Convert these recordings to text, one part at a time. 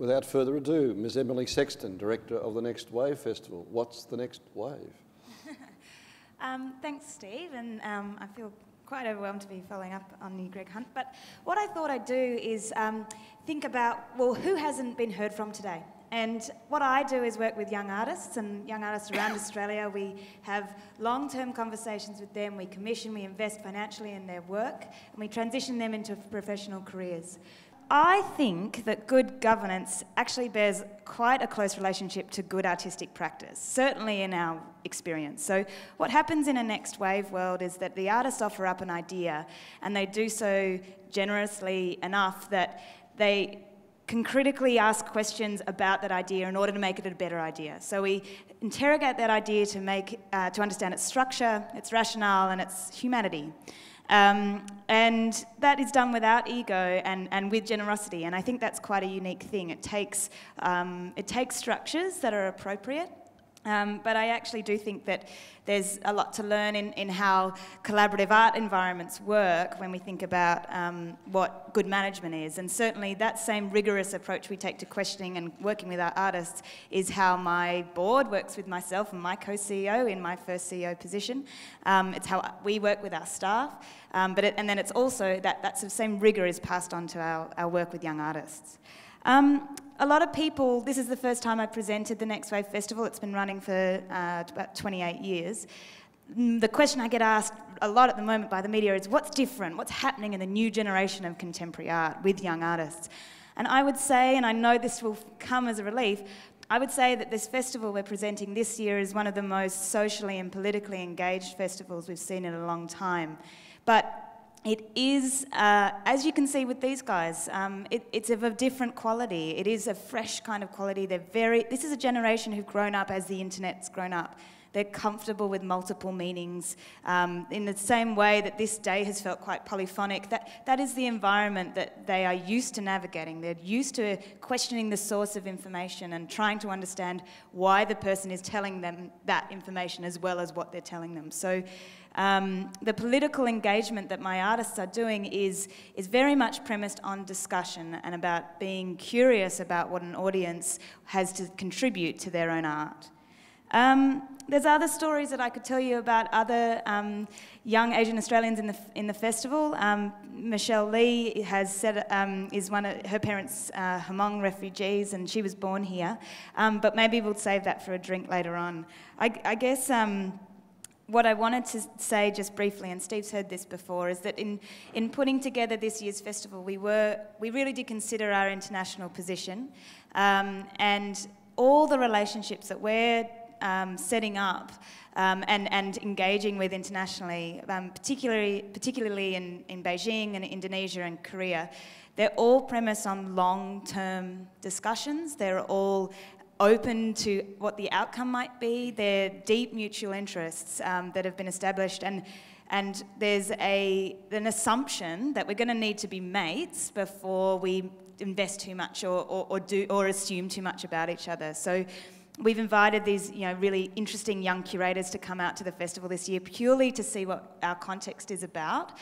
Without further ado, Ms. Emily Sexton, Director of the Next Wave Festival. What's the Next Wave? Thanks, Steve, and I feel quite overwhelmed to be following up on you, Greg Hunt. But what I thought I'd do is think about, well, who hasn't been heard from today? And what I do is work with young artists and young artists around Australia. We have long-term conversations with them. We commission, we invest financially in their work, and we transition them into professional careers. I think that good governance actually bears quite a close relationship to good artistic practice, certainly in our experience. So what happens in a next wave world is that the artists offer up an idea, and they do so generously enough that they can critically ask questions about that idea in order to make it a better idea. So we interrogate that idea to understand its structure, its rationale, and its humanity. And that is done without ego and with generosity, and I think that's quite a unique thing. It takes structures that are appropriate, but I actually do think that there's a lot to learn in how collaborative art environments work when we think about what good management is. And certainly that same rigorous approach we take to questioning and working with our artists is how my board works with myself and my co-CEO in my first CEO position. It's how we work with our staff, and then it's also that sort of same rigor is passed on to our work with young artists. A lot of people, this is the first time I presented the Next Wave Festival. It's been running for about 28 years. The question I get asked a lot at the moment by the media is, what's different? What's happening in the new generation of contemporary art with young artists? And I would say, and I know this will come as a relief, I would say that this festival we're presenting this year is one of the most socially and politically engaged festivals we've seen in a long time. But it is, as you can see with these guys, it's of a different quality. It is a fresh kind of quality. This is a generation who've grown up as the internet's grown up. They're comfortable with multiple meanings. In the same way that this day has felt quite polyphonic, that is the environment that they are used to navigating. They're used to questioning the source of information and trying to understand why the person is telling them that information as well as what they're telling them. So the political engagement that my artists are doing is very much premised on discussion and about being curious about what an audience has to contribute to their own art. There's other stories that I could tell you about other young Asian Australians in the festival. Michelle Lee has said is one of her parents Hmong refugees, and she was born here. But maybe we'll save that for a drink later on. I guess what I wanted to say just briefly, and Steve's heard this before, is that in putting together this year's festival, we really did consider our international position and all the relationships that we're setting up and engaging with internationally, particularly in Beijing and Indonesia and Korea. They're all premised on long-term discussions. They're all open to what the outcome might be. They're deep mutual interests that have been established, and there's an assumption that we're going to need to be mates before we invest too much or assume too much about each other. So we've invited these really interesting young curators to come out to the festival this year purely to see what our context is about.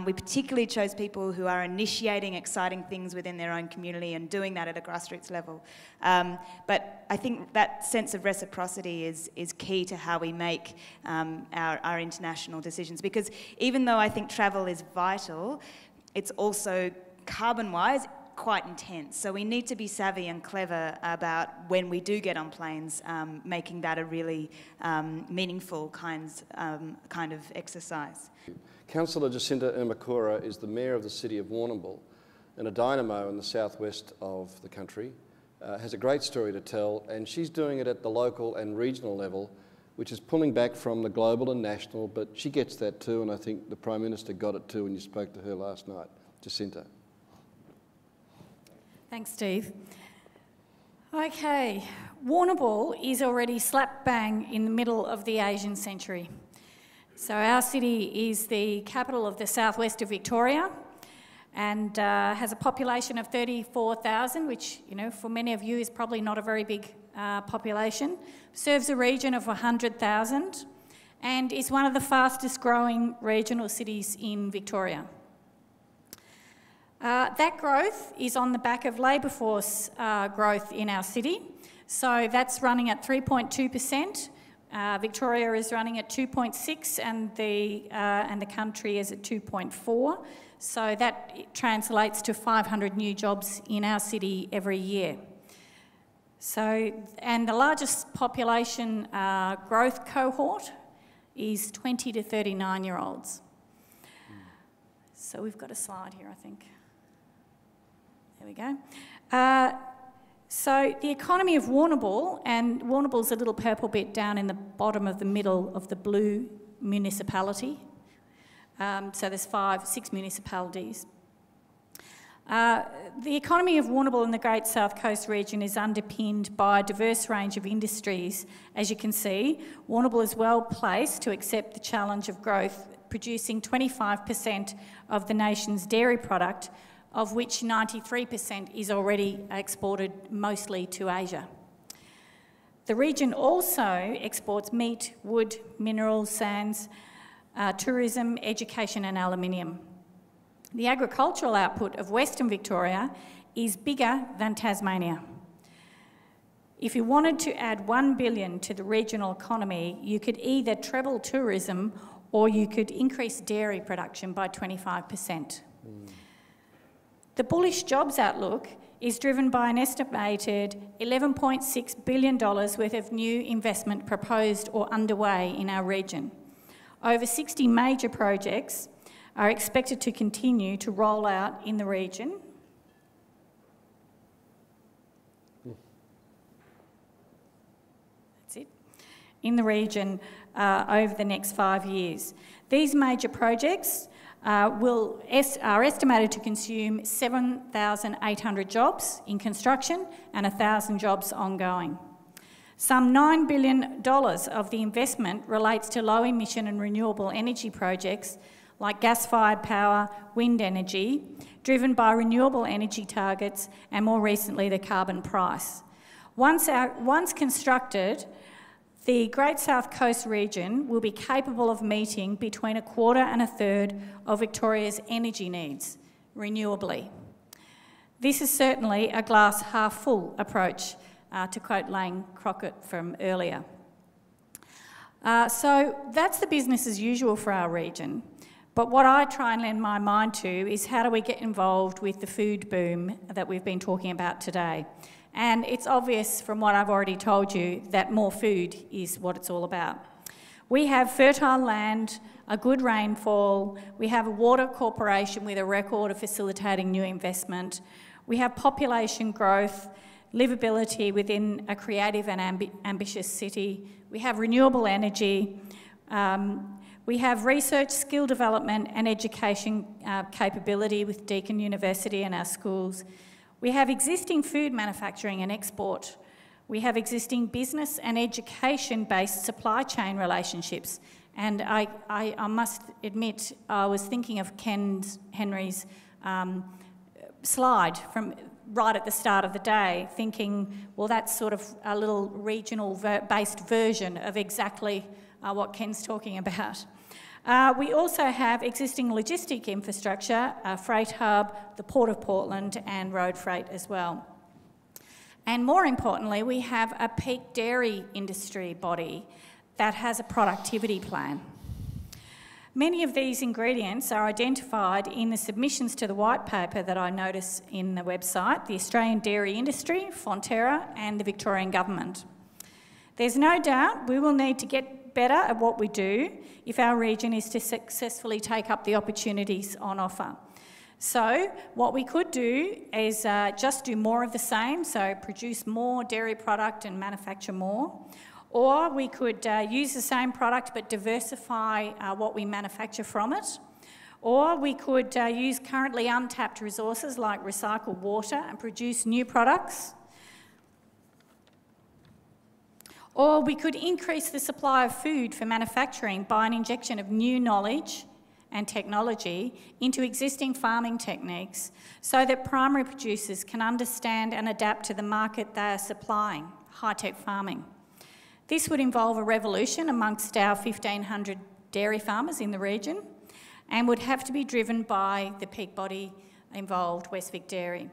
We particularly chose people who are initiating exciting things within their own community and doing that at a grassroots level. But I think that sense of reciprocity is key to how we make our international decisions, because even though I think travel is vital, it's also carbon-wise quite intense. So we need to be savvy and clever about when we do get on planes, making that a really meaningful kind of exercise. Councillor Jacinta Ermacora is the Mayor of the city of Warrnambool and a dynamo in the southwest of the country. Has a great story to tell, and she's doing it at the local and regional level, which is pulling back from the global and national, but she gets that too, and I think the Prime Minister got it too when you spoke to her last night. Jacinta. Thanks, Steve. Okay, Warrnambool is already slap bang in the middle of the Asian century. So our city is the capital of the southwest of Victoria and has a population of 34,000, which, for many of you is probably not a very big population. Serves a region of 100,000 and is one of the fastest growing regional cities in Victoria. That growth is on the back of labour force growth in our city. So that's running at 3.2%. Victoria is running at 2.6%, and the country is at 2.4%. So that translates to 500 new jobs in our city every year. So, and the largest population growth cohort is 20 to 39-year-olds. So we've got a slide here, I think. There we go. So the economy of Warrnambool, and Warrnambool's a little purple bit down in the bottom of the middle of the blue municipality. So there's 6 municipalities. The economy of Warrnambool and the Great South Coast region is underpinned by a diverse range of industries. As you can see, Warrnambool is well placed to accept the challenge of growth, producing 25% of the nation's dairy product, of which 93% is already exported mostly to Asia. The region also exports meat, wood, minerals, sands, tourism, education and aluminium. The agricultural output of Western Victoria is bigger than Tasmania. If you wanted to add $1 billion to the regional economy, you could either treble tourism or you could increase dairy production by 25%. The bullish jobs outlook is driven by an estimated $11.6 billion worth of new investment proposed or underway in our region. Over 60 major projects are expected to continue to roll out in the region. That's it. In the region over the next 5 years. These major projects are estimated to consume 7,800 jobs in construction and 1,000 jobs ongoing. Some $9 billion of the investment relates to low emission and renewable energy projects like gas-fired power, wind energy, driven by renewable energy targets and more recently the carbon price. Once constructed, the Great South Coast region will be capable of meeting between 1/4 and 1/3 of Victoria's energy needs renewably. This is certainly a glass half full approach, to quote Elaine from earlier. So that's the business as usual for our region. But what I try and lend my mind to is how do we get involved with the food boom that we've been talking about today. And it's obvious from what I've already told you that more food is what it's all about. We have fertile land, a good rainfall, we have a water corporation with a record of facilitating new investment, we have population growth, livability within a creative and ambitious city, we have renewable energy, we have research, skill development and education capability with Deakin University and our schools. We have existing food manufacturing and export. We have existing business and education-based supply chain relationships. And I must admit, I was thinking of Henry's slide from right at the start of the day, thinking, well, that's sort of a little regional-based version of exactly what Ken's talking about. We also have existing logistic infrastructure, a freight hub, the Port of Portland and road freight as well. And more importantly, we have a peak dairy industry body that has a productivity plan. Many of these ingredients are identified in the submissions to the white paper that I notice in the website, the Australian Dairy Industry, Fonterra and the Victorian Government. There's no doubt we will need to get better at what we do if our region is to successfully take up the opportunities on offer. So what we could do is just do more of the same, so produce more dairy product and manufacture more, or we could use the same product but diversify what we manufacture from it, or we could use currently untapped resources like recycled water and produce new products. Or we could increase the supply of food for manufacturing by an injection of new knowledge and technology into existing farming techniques so that primary producers can understand and adapt to the market they are supplying, high-tech farming. This would involve a revolution amongst our 1,500 dairy farmers in the region and would have to be driven by the peak body involved West Vic Dairy.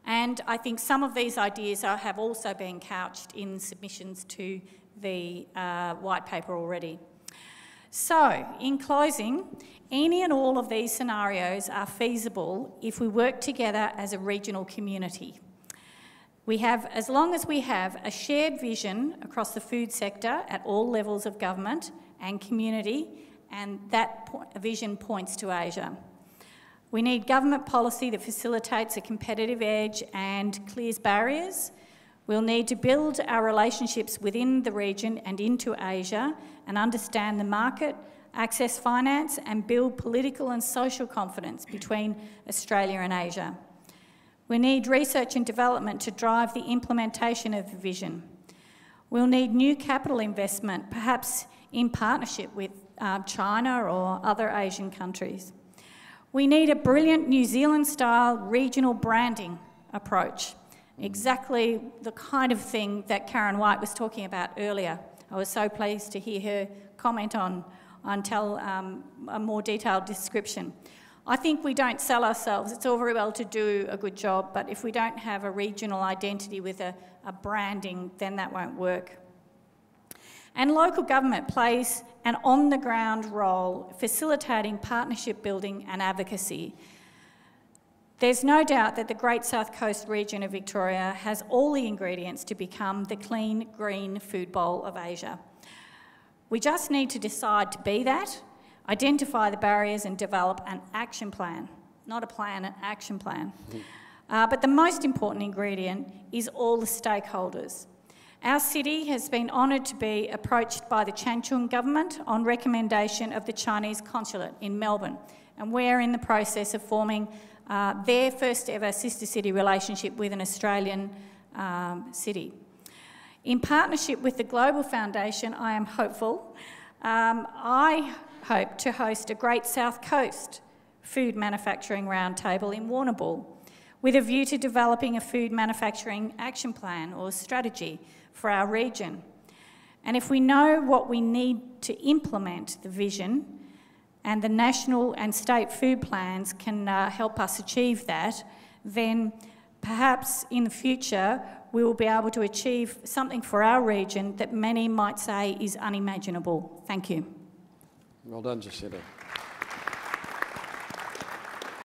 And I think some of these ideas have also been couched in submissions to the white paper already. So, in closing, any and all of these scenarios are feasible if we work together as a regional community. As long as we have a shared vision across the food sector at all levels of government and community, and that vision points to Asia. We need government policy that facilitates a competitive edge and clears barriers. We'll need to build our relationships within the region and into Asia and understand the market, access finance and build political and social confidence between Australia and Asia. We need research and development to drive the implementation of the vision. We'll need new capital investment, perhaps in partnership with China or other Asian countries. We need a brilliant New Zealand-style regional branding approach, exactly the kind of thing that Karen White was talking about earlier. I was so pleased to hear her comment on tell a more detailed description. I think we don't sell ourselves. It's all very well to do a good job, but if we don't have a regional identity with a branding, then that won't work. And local government plays an on-the-ground role facilitating partnership building and advocacy. There's no doubt that the Great South Coast region of Victoria has all the ingredients to become the clean, green food bowl of Asia. We just need to decide to be that, identify the barriers and develop an action plan. Not a plan, an action plan. But the most important ingredient is all the stakeholders. Our city has been honoured to be approached by the Changchun government on recommendation of the Chinese consulate in Melbourne, and we're in the process of forming their first ever sister city relationship with an Australian city. In partnership with the Global Foundation, I am hopeful. I hope to host a Great South Coast food manufacturing roundtable in Warrnambool with a view to developing a food manufacturing action plan or strategy for our region. And if we know what we need to implement the vision, and the national and state food plans can help us achieve that, then perhaps in the future we will be able to achieve something for our region that many might say is unimaginable. Thank you. Well done, Jacinta.